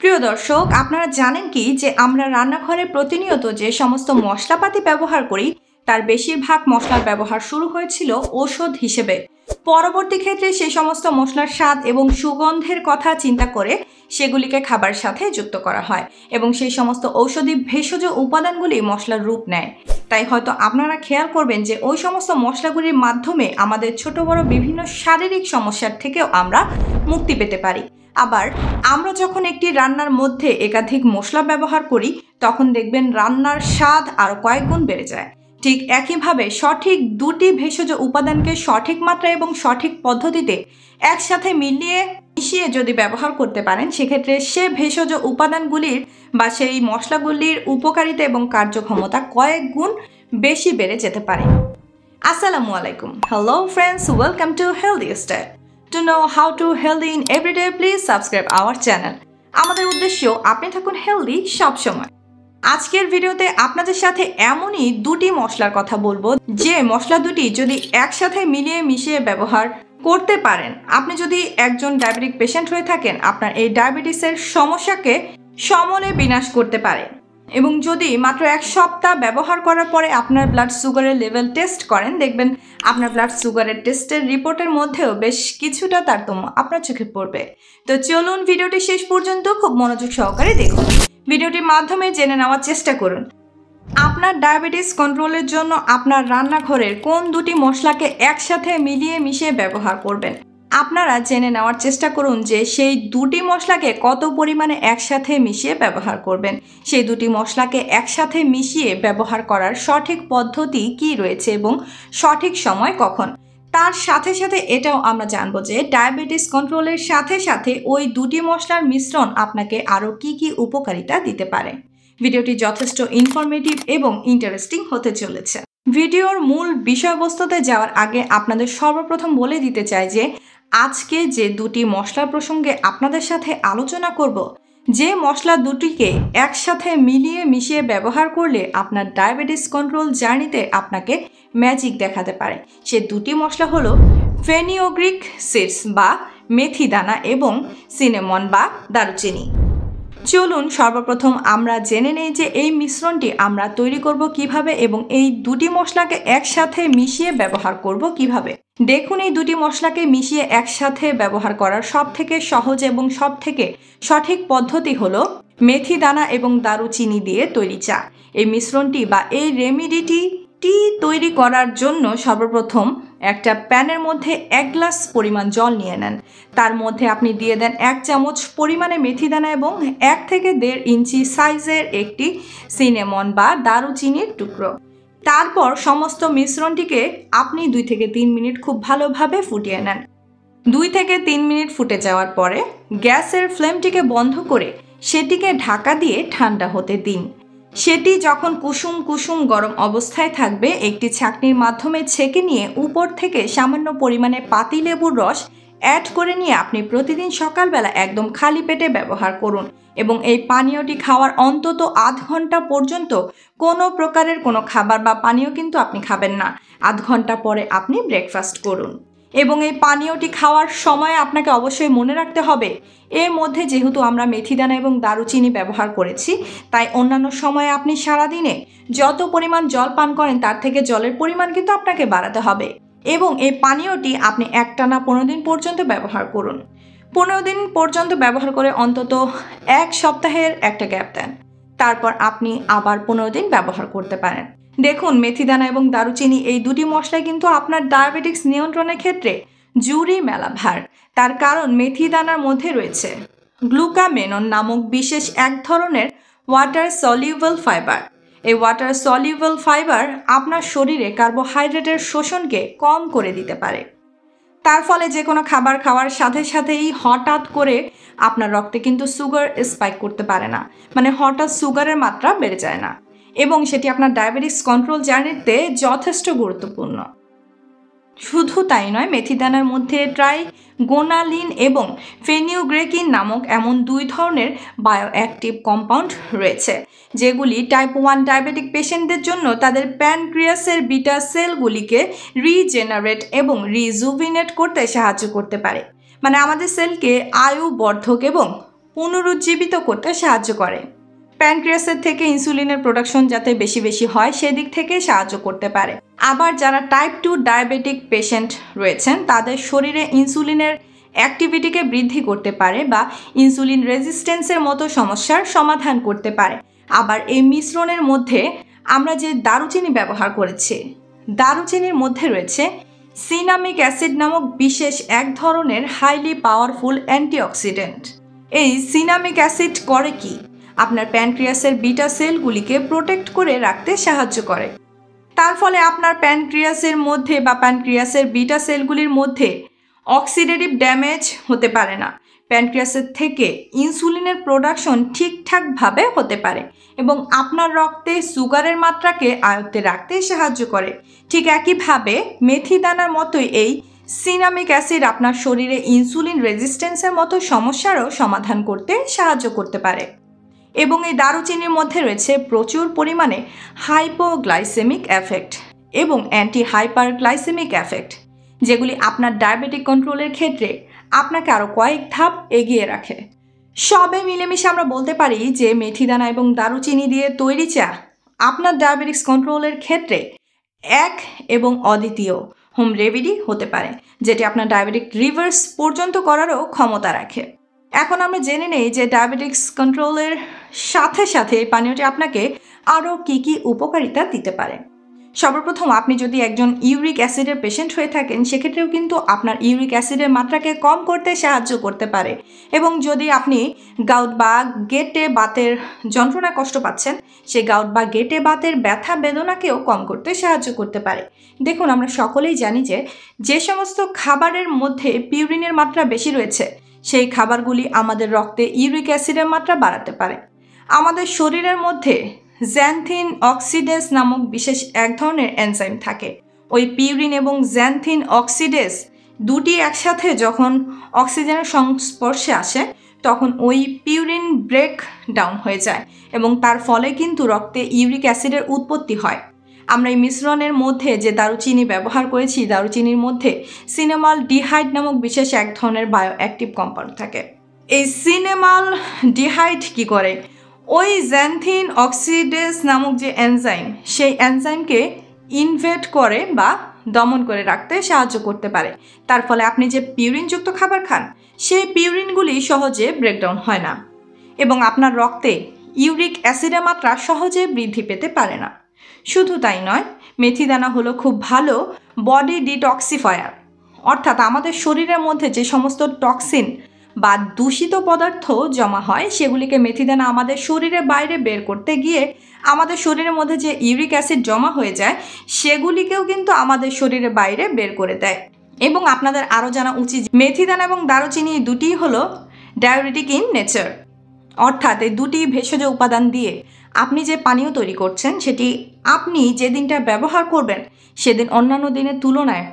প্রিয় দর্শক, আপনারা জানেন কি যে আমরা রান্নাঘরে প্রতিনিয়ত যে সমস্ত মশলাপাতি ব্যবহার করি তার বেশিরভাগ মশলার ব্যবহার শুরু হয়েছিল ঔষধ হিসেবে। পরবর্তী ক্ষেত্রে সেই সমস্ত মশলার স্বাদ এবং সুগন্ধের কথা চিন্তা করে সেগুলিকে খাবারের সাথে যুক্ত করা হয় এবং সেই সমস্ত ঔষধি ভেষজ উপাদানগুলি মশলার রূপ নেয়। তাই হয়তো আপনারা খেয়াল করবেন যে ওই সমস্ত মশলাগুলির মাধ্যমে আমাদের ছোট বড় বিভিন্ন শারীরিক সমস্যার থেকেও আমরা মুক্তি পেতে পারি। আবার আমরা যখন একটি রান্নার মধ্যে একাধিক মশলা ব্যবহার করি তখন দেখবেন রান্নার স্বাদ আরও কয়েক গুণ বেড়ে যায়। ঠিক একইভাবে সঠিক দুটি ভেষজ উপাদানকে সঠিক মাত্রা এবং সঠিক পদ্ধতিতে একসাথে মিশিয়ে যদি ব্যবহার করতে পারেন সেক্ষেত্রে সে ভেষজ উপাদানগুলির বা সেই মশলাগুলির উপকারিতা এবং কার্যক্ষমতা কয়েক গুণ বেশি বেড়ে যেতে পারে। আসসালামু আলাইকুম। Hello friends, welcome to healthy style. To know how to healthy in everyday, please subscribe our channel. আমাদের উদ্দেশ্য আপনি থাকুন হেলদি সব সময়। আজকের ভিডিওতে আপনাদের সাথে এমনই দুটি মশলার কথা বলবো যে মশলা দুটি যদি একসাথে মিশিয়ে ব্যবহার করতে পারেন, আপনি যদি একজন ডায়াবেটিক পেশেন্ট হয়ে থাকেন, আপনার এই ডায়াবেটিসের সমস্যাকে সমূলে বিনাশ করতে পারে। এবং যদি মাত্র এক সপ্তাহ ব্যবহার করার পরে আপনার ব্লাড সুগারের লেভেল টেস্ট করেন, দেখবেন আপনার ব্লাড সুগারের টেস্টের রিপোর্টের মধ্যেও বেশ কিছুটা তারতম্য আপনার চোখে পড়বে। তো চলুন ভিডিওটি শেষ পর্যন্ত খুব মনোযোগ সহকারে দেখুন। ভিডিওটির মাধ্যমে জেনে নেওয়ার চেষ্টা করুন আপনার ডায়াবেটিস কন্ট্রোলের জন্য আপনার রান্নাঘরের কোন দুটি মশলাকে একসাথে মিশিয়ে ব্যবহার করবেন। আপনারা জেনে নেওয়ার চেষ্টা করুন যে সেই দুটি মশলাকে কত পরিমাণে একসাথে মিশিয়ে ব্যবহার করবেন। সেই দুটি মশলাকে একসাথে মিশিয়ে ব্যবহার করার সঠিক পদ্ধতি কি রয়েছে এবং সঠিক সময় কখন। তার সাথে সাথে এটাও আমরা জানবো যে ডায়াবেটিস কন্ট্রোলের সাথে সাথে ওই দুটি মশলার মিশ্রণ আপনাকে আরও কি কি উপকারিতা দিতে পারে। ভিডিওটি যথেষ্ট ইনফরমেটিভ এবং ইন্টারেস্টিং হতে চলেছে। ভিডিওর মূল বিষয়বস্তুতে যাওয়ার আগে আপনাদের সর্বপ্রথম বলে দিতে চাই যে আজকে যে দুটি মশলার প্রসঙ্গে আপনাদের সাথে আলোচনা করব, যে মশলা দুটিকে একসাথে মিশিয়ে ব্যবহার করলে আপনার ডায়াবেটিস কন্ট্রোল জার্নিতে আপনাকে ম্যাজিক দেখাতে পারে, সে দুটি মশলা হলো ফেনিগ্রিক সিডস বা মেথি দানা এবং সিনেমন বা দারুচিনি। চলুন সর্বপ্রথম আমরা জেনে নেই যে এই মিশ্রণটি আমরা তৈরি করব কিভাবে এবং এই দুটি মশলাকে একসাথে মিশিয়ে ব্যবহার করব কিভাবে। দেখুন, এই দুটি মশলাকে মিশিয়ে একসাথে ব্যবহার করার সবথেকে সহজ এবং সবথেকে সঠিক পদ্ধতি হলো মেথি দানা এবং দারুচিনি দিয়ে তৈরি চা। এই মিশ্রণটি বা এই রেমিডিটি তৈরি করার জন্য সর্বপ্রথম একটা প্যানের মধ্যে 1 গ্লাস পরিমাণ জল নিয়ে নেন। তার মধ্যে আপনি দিয়ে দেন 1 চামচ পরিমাণে মেথি দানা এবং 1 থেকে 1.5 ইঞ্চি সাইজের একটি সিনেমন বা দারুচিনির টুকরো। তারপর সমস্ত মিশ্রণটিকে আপনি 2 থেকে 3 মিনিট খুব ভালোভাবে ফুটিয়ে নেন। 2 থেকে 3 মিনিট ফুটে যাওয়ার পরে গ্যাসের ফ্লেমটিকে বন্ধ করে সেটিকে ঢাকা দিয়ে ঠান্ডা হতে দিন। সেটি যখন কুসুম কুসুম গরম অবস্থায় থাকবে, একটি ছাঁকনির মাধ্যমে ছেঁকে নিয়ে উপর থেকে সামান্য পরিমাণে পাতিলেবুর রস অ্যাড করে নিয়ে আপনি প্রতিদিন সকালবেলা একদম খালি পেটে ব্যবহার করুন এবং এই পানীয়টি খাওয়ার অন্তত আধ ঘন্টা পর্যন্ত কোনো প্রকারের কোনো খাবার বা পানীয় কিন্তু আপনি খাবেন না। আধ ঘন্টা পরে আপনি ব্রেকফাস্ট করুন এবং এই পানীয়টি খাওয়ার সময় আপনাকে অবশ্যই মনে রাখতে হবে এর মধ্যে যেহেতু আমরা মেথি দানা এবং দারুচিনি ব্যবহার করেছি, তাই অন্যান্য সময়ে আপনি সারাদিনে যত পরিমাণ জল পান করেন তার থেকে জলের পরিমাণ কিন্তু আপনাকে বাড়াতে হবে এবং এই পানীয়টি আপনি একটানা 15 দিন পর্যন্ত ব্যবহার করুন। 15 দিন পর্যন্ত ব্যবহার করে অন্তত 1 সপ্তাহের একটা গ্যাপ দেন, তারপর আপনি আবার 15 দিন ব্যবহার করতে পারেন। দেখুন, মেথি দানা এবং দারুচিনি এই দুটি মশলাই কিন্তু আপনার ডায়াবেটিক্স নিয়ন্ত্রণের ক্ষেত্রে জুরি মেলা ভার। তার কারণ মেথি দানার মধ্যে রয়েছে গ্লুকামেনন নামক বিশেষ এক ধরনের ওয়াটার সলিউবল ফাইবার। এই ওয়াটার সলিউবল ফাইবার আপনার শরীরে কার্বোহাইড্রেটের শোষণকে কম করে দিতে পারে। তার ফলে যে কোনো খাবার খাওয়ার সাথে সাথেই হঠাৎ করে আপনার রক্তে কিন্তু সুগার স্পাইক করতে পারে না, মানে হঠাৎ সুগারের মাত্রা বেড়ে যায় না এবং সেটি আপনার ডায়াবেটিস কন্ট্রোল জার্নিতে যথেষ্ট গুরুত্বপূর্ণ। শুধু তাই নয়, মেথি দানার মধ্যে ট্রাইগোনালিন এবং ফেনিগ্রেকিন নামক এমন 2 ধরনের বায়োঅ্যাক্টিভ কম্পাউন্ড রয়েছে যেগুলি টাইপ 1 ডায়াবেটিক পেশেন্টদের জন্য তাদের প্যানক্রিয়াসের বিটা সেলগুলিকে রিজেনারেট এবং রিজুভিনেট করতে সাহায্য করতে পারে, মানে আমাদের সেলকে আয়ু বর্ধক এবং পুনরুজ্জীবিত করতে সাহায্য করে। প্যানক্রিয়াসের থেকে ইনসুলিনের প্রোডাকশন যাতে বেশি বেশি হয় সেদিক থেকে সাহায্য করতে পারে। আবার যারা টাইপ 2 ডায়াবেটিক পেশেন্ট রয়েছেন তাদের শরীরে ইনসুলিনের অ্যাক্টিভিটিকে বৃদ্ধি করতে পারে বা ইনসুলিন রেজিস্ট্যান্সের মতো সমস্যার সমাধান করতে পারে। আবার এই মিশ্রণের মধ্যে আমরা যে দারুচিনি ব্যবহার করেছি, দারুচিনির মধ্যে রয়েছে সিনামিক অ্যাসিড নামক বিশেষ এক ধরনের হাইলি পাওয়ারফুল অ্যান্টিঅক্সিডেন্ট। এই সিনামিক অ্যাসিড করে কি? আপনার প্যানক্রিয়াসের বিটা সেলগুলিকে প্রোটেক্ট করে রাখতে সাহায্য করে। তার ফলে আপনার প্যানক্রিয়াসের মধ্যে বা প্যানক্রিয়াসের বিটা সেলগুলির মধ্যে অক্সিডেটিভ ড্যামেজ হতে পারে না। প্যানক্রিয়াসের থেকে ইনসুলিনের প্রোডাকশন ঠিকঠাকভাবে হতে পারে এবং আপনার রক্তে সুগারের মাত্রাকে আয়ত্তে রাখতে সাহায্য করে। ঠিক একইভাবে মেথি দানার মতোই এই সিনামিক অ্যাসিড আপনার শরীরে ইনসুলিন রেজিস্ট্যান্সের মতো সমস্যারও সমাধান করতে সাহায্য করতে পারে। এবং এই দারুচিনির মধ্যে রয়েছে প্রচুর পরিমাণে হাইপোগ্লাইসেমিক এফেক্ট এবং অ্যান্টি হাইপারগ্লাইসেমিক এফেক্ট, যেগুলি আপনার ডায়াবেটিক কন্ট্রোলের ক্ষেত্রে আপনাকে আরও কয়েক ধাপ এগিয়ে রাখে। সবে মিলেমিশে আমরা বলতে পারি যে মেথি দানা এবং দারুচিনি দিয়ে তৈরি চা আপনার ডায়াবেটিক্স কন্ট্রোলের ক্ষেত্রে এক এবং অদ্বিতীয় হোম রেমেডি হতে পারে, যেটি আপনার ডায়াবেটিক রিভার্স পর্যন্ত করারও ক্ষমতা রাখে। এখন আমরা জেনে নেই যে ডায়াবেটিক্স কন্ট্রোলের সাথে সাথে এই পানীয়টি আপনাকে আরও কী কী উপকারিতা দিতে পারে। সর্বপ্রথম, আপনি যদি একজন ইউরিক অ্যাসিডের পেশেন্ট হয়ে থাকেন সেক্ষেত্রেও কিন্তু আপনার ইউরিক অ্যাসিডের মাত্রাকে কম করতে সাহায্য করতে পারে। এবং যদি আপনি গাউট বা গেটে বাতের যন্ত্রণায় কষ্ট পাচ্ছেন, সেই গাউট বা গেটে বাতের ব্যথা বেদনাকেও কম করতে সাহায্য করতে পারে। দেখুন, আমরা সকলেই জানি যে সমস্ত খাবারের মধ্যে পিউরিনের মাত্রা বেশি রয়েছে সেই খাবারগুলি আমাদের রক্তে ইউরিক অ্যাসিডের মাত্রা বাড়াতে পারে। আমাদের শরীরের মধ্যে জ্যানথিন অক্সিডেস নামক বিশেষ এক ধরনের এনজাইম থাকে। ওই পিউরিন এবং জ্যানথিন অক্সিডেস দুটি একসাথে যখন অক্সিজেনের সংস্পর্শে আসে তখন ওই পিউরিন ব্রেক ডাউন হয়ে যায় এবং তার ফলে কিন্তু রক্তে ইউরিক অ্যাসিডের উৎপত্তি হয়। আমরা এই মিশ্রণের মধ্যে যে দারুচিনি ব্যবহার করেছি, দারুচিনির মধ্যে সিনেমাল ডিহাইড নামক বিশেষ এক ধরনের বায়ো অ্যাক্টিভ কম্পাউন্ড থাকে। এই সিনেমাল ডিহাইড কি করে? ওই জ্যানথিন অক্সিডেস নামক যে এনজাইম, সেই এনজাইমকে ইনভেট করে বা দমন করে রাখতে সাহায্য করতে পারে। তার ফলে আপনি যে পিউরিনযুক্ত খাবার খান সেই পিউরিনগুলি সহজে ব্রেকডাউন হয় না এবং আপনার রক্তে ইউরিক অ্যাসিডের মাত্রা সহজে বৃদ্ধি পেতে পারে না। শুধু তাই নয়, মেথি দানা হলো খুব ভালো বডি ডিটক্সিফায়ার, অর্থাৎ আমাদের শরীরের মধ্যে যে সমস্ত টক্সিন বা দূষিত পদার্থ জমা হয় সেগুলিকে মেথি দানা আমাদের শরীরের বাইরে বের করতে গিয়ে আমাদের শরীরের মধ্যে যে ইউরিক অ্যাসিড জমা হয়ে যায় সেগুলিকেও কিন্তু আমাদের শরীরের বাইরে বের করে দেয়। এবং আপনাদের আরও জানা উচিত, মেথি দানা এবং দারুচিনি দুটিই হলো ডায়োরেটিক ইন নেচার, অর্থাৎ এই দুটি ভেষজ উপাদান দিয়ে আপনি যে পানীয় তৈরি করছেন সেটি আপনি যে দিনটা ব্যবহার করবেন সেদিন অন্যান্য দিনের তুলনায়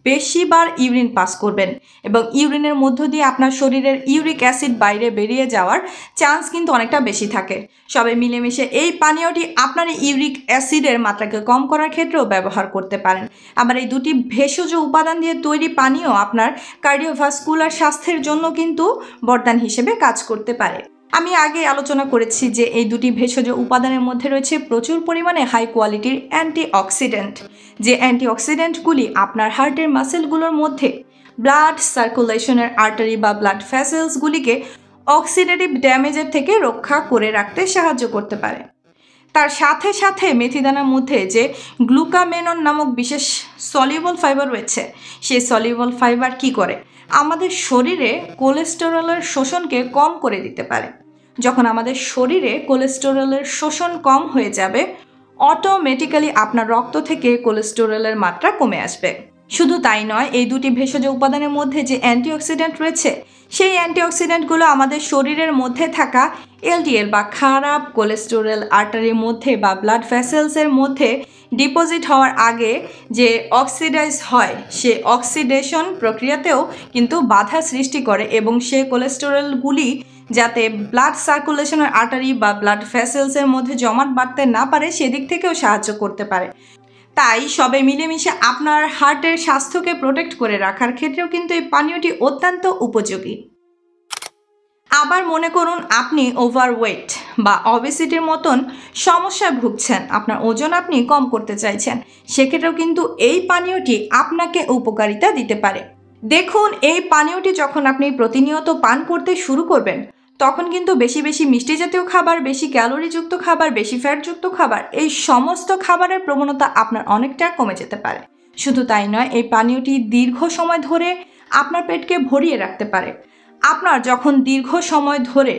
বেশিবার ইউরিন পাস করবেন এবং ইউরিনের মধ্য দিয়ে আপনার শরীরের ইউরিক অ্যাসিড বাইরে বেরিয়ে যাওয়ার চান্স কিন্তু অনেকটা বেশি থাকে। সবাই মিলেমিশে এই পানীয়টি আপনার ইউরিক অ্যাসিডের মাত্রাকে কম করার ক্ষেত্রেও ব্যবহার করতে পারেন। আবার এই দুটি ভেষজ উপাদান দিয়ে তৈরি পানীয় আপনার কার্ডিওভাস্কুলার স্বাস্থ্যের জন্য কিন্তু বরদান হিসেবে কাজ করতে পারে। আমি আগে আলোচনা করেছি যে এই দুটি ভেষজ উপাদানের মধ্যে রয়েছে প্রচুর পরিমাণে হাই কোয়ালিটির অ্যান্টিঅক্সিডেন্ট, যে অ্যান্টিঅক্সিডেন্টগুলি আপনার হার্টের মাসেলগুলোর মধ্যে ব্লাড সার্কুলেশনের আর্টারি বা ব্লাড ভেসেলসগুলিকে অক্সিডেটিভ ড্যামেজের থেকে রক্ষা করে রাখতে সাহায্য করতে পারে। তার সাথে সাথে মেথি দানার মধ্যে যে গ্লুকামেনন নামক বিশেষ সলিউবল ফাইবার রয়েছে, সেই সলিউবল ফাইবার কি করে? আমাদের শরীরে কোলেস্টেরলের শোষণকে কম করে দিতে পারে। যখন আমাদের শরীরে কোলেস্টেরলের শোষণ কম হয়ে যাবে অটোমেটিক্যালি আপনার রক্ত থেকে কোলেস্টেরলের মাত্রা কমে আসবে। শুধু তাই নয়, এই দুটি ভেষজ উপাদানের মধ্যে যে অ্যান্টিঅক্সিডেন্ট রয়েছে সেই অ্যান্টিঅক্সিডেন্টগুলো আমাদের শরীরের মধ্যে থাকা এলডিএল বা খারাপ কোলেস্টেরল আর্টারির মধ্যে বা ব্লাড ভেসেলসের মধ্যে ডিপোজিট হওয়ার আগে যে অক্সিডাইজ হয় সে অক্সিডেশন প্রক্রিয়াতেও কিন্তু বাধা সৃষ্টি করে এবং সে কোলেস্টেরলগুলি যাতে ব্লাড সার্কুলেশনের আর্টারি বা ব্লাড ভেসেলসের মধ্যে জমাট বাঁধতে না পারে সেদিক থেকেও সাহায্য করতে পারে। তাই সবাই মিলেমিশে আপনার হার্টের স্বাস্থ্যকে প্রোটেক্ট করে রাখার ক্ষেত্রেও কিন্তু এই পানীয়টি অত্যন্ত উপযোগী। আবার মনে করুন আপনি ওভারওয়েট বা অবেসিটির মতন সমস্যায় ভুগছেন, আপনার ওজন আপনি কম করতে চাইছেন, সেক্ষেত্রেও কিন্তু এই পানীয়টি আপনাকে উপকারিতা দিতে পারে। দেখুন, এই পানীয়টি যখন আপনি প্রতিনিয়ত পান করতে শুরু করবেন, তখন কিন্তু বেশি বেশি মিষ্টি জাতীয় খাবার, বেশি ক্যালোরিযুক্ত খাবার, বেশি ফ্যাটযুক্ত খাবার, এই সমস্ত খাবারের প্রবণতা আপনার অনেকটা কমে যেতে পারে। শুধু তাই নয়, এই পানীয়টি দীর্ঘ সময় ধরে আপনার পেটকে ভরিয়ে রাখতে পারে। আপনার যখন দীর্ঘ সময় ধরে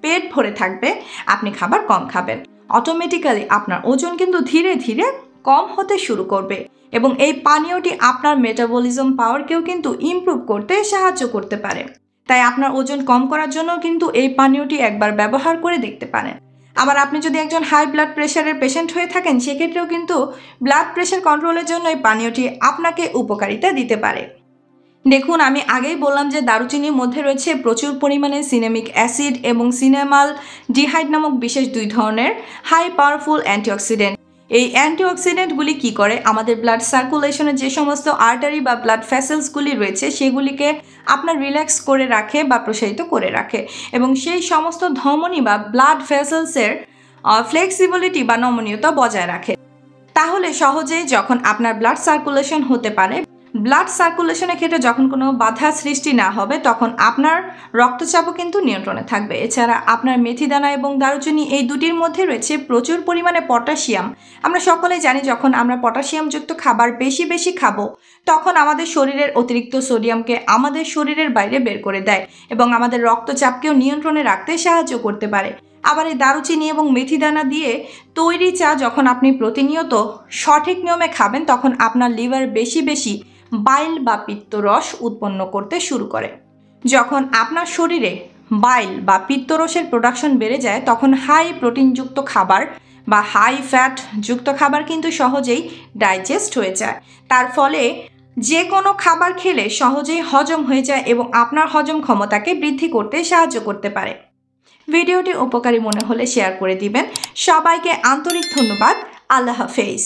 পেট ভরে থাকবে, আপনি খাবার কম খাবেন, অটোমেটিক্যালি আপনার ওজন কিন্তু ধীরে ধীরে কম হতে শুরু করবে এবং এই পানীয়টি আপনার মেটাবলিজম পাওয়ারকেও কিন্তু ইমপ্রুভ করতে সাহায্য করতে পারে। তাই আপনার ওজন কম করার জন্য কিন্তু এই পানীয়টি একবার ব্যবহার করে দেখতে পারেন। আবার আপনি যদি একজন হাই ব্লাড প্রেশারের পেশেন্ট হয়ে থাকেন, সেক্ষেত্রেও কিন্তু ব্লাড প্রেশার কন্ট্রোলের জন্য এই পানীয়টি আপনাকে উপকারিতা দিতে পারে। দেখুন, আমি আগেই বললাম যে দারুচিনির মধ্যে রয়েছে প্রচুর পরিমাণে সিনেমিক অ্যাসিড এবং সিনেমাল ডিহাইড নামক বিশেষ 2 ধরনের হাই পাওয়ারফুল অ্যান্টিঅক্সিডেন্ট। এই অ্যান্টিঅক্সিডেন্টগুলি কি করে, আমাদের ব্লাড সার্কুলেশনের যে সমস্ত আর্টারি বা ব্লাড ভেসেলসগুলি রয়েছে সেগুলিকে আপনার রিল্যাক্স করে রাখে বা প্রসারিত করে রাখে এবং সেই সমস্ত ধমনী বা ব্লাড ভেসেলসের ফ্লেক্সিবিলিটি বা নমনীয়তা বজায় রাখে। তাহলে সহজেই যখন আপনার ব্লাড সার্কুলেশন হতে পারে, ব্লাড সার্কুলেশনের ক্ষেত্রে যখন কোনো বাধা সৃষ্টি না হবে, তখন আপনার রক্তচাপও কিন্তু নিয়ন্ত্রণে থাকবে। এছাড়া আপনার মেথিদানা এবং দারুচিনি এই দুটির মধ্যে রয়েছে প্রচুর পরিমাণে পটাশিয়াম। আমরা সকলেই জানি, যখন আমরা পটাশিয়ামযুক্ত খাবার বেশি বেশি খাবো, তখন আমাদের শরীরের অতিরিক্ত সোডিয়ামকে আমাদের শরীরের বাইরে বের করে দেয় এবং আমাদের রক্তচাপকেও নিয়ন্ত্রণে রাখতে সাহায্য করতে পারে। আবার এই দারুচিনি এবং মেথিদানা দিয়ে তৈরি চা যখন আপনি প্রতিনিয়ত সঠিক নিয়মে খাবেন, তখন আপনার লিভার বেশি বেশি বাইল বা পিত্তরস উৎপন্ন করতে শুরু করে। যখন আপনার শরীরে বাইল বা পিত্তরসের প্রোডাকশন বেড়ে যায়, তখন হাই প্রোটিনযুক্ত খাবার বা হাই ফ্যাট যুক্ত খাবার কিন্তু সহজেই ডাইজেস্ট হয়ে যায়। তার ফলে যে কোনো খাবার খেলে সহজেই হজম হয়ে যায় এবং আপনার হজম ক্ষমতাকে বৃদ্ধি করতে সাহায্য করতে পারে। ভিডিওটি উপকারী মনে হলে শেয়ার করে দিবেন। সবাইকে আন্তরিক ধন্যবাদ। আল্লাহ হাফেজ।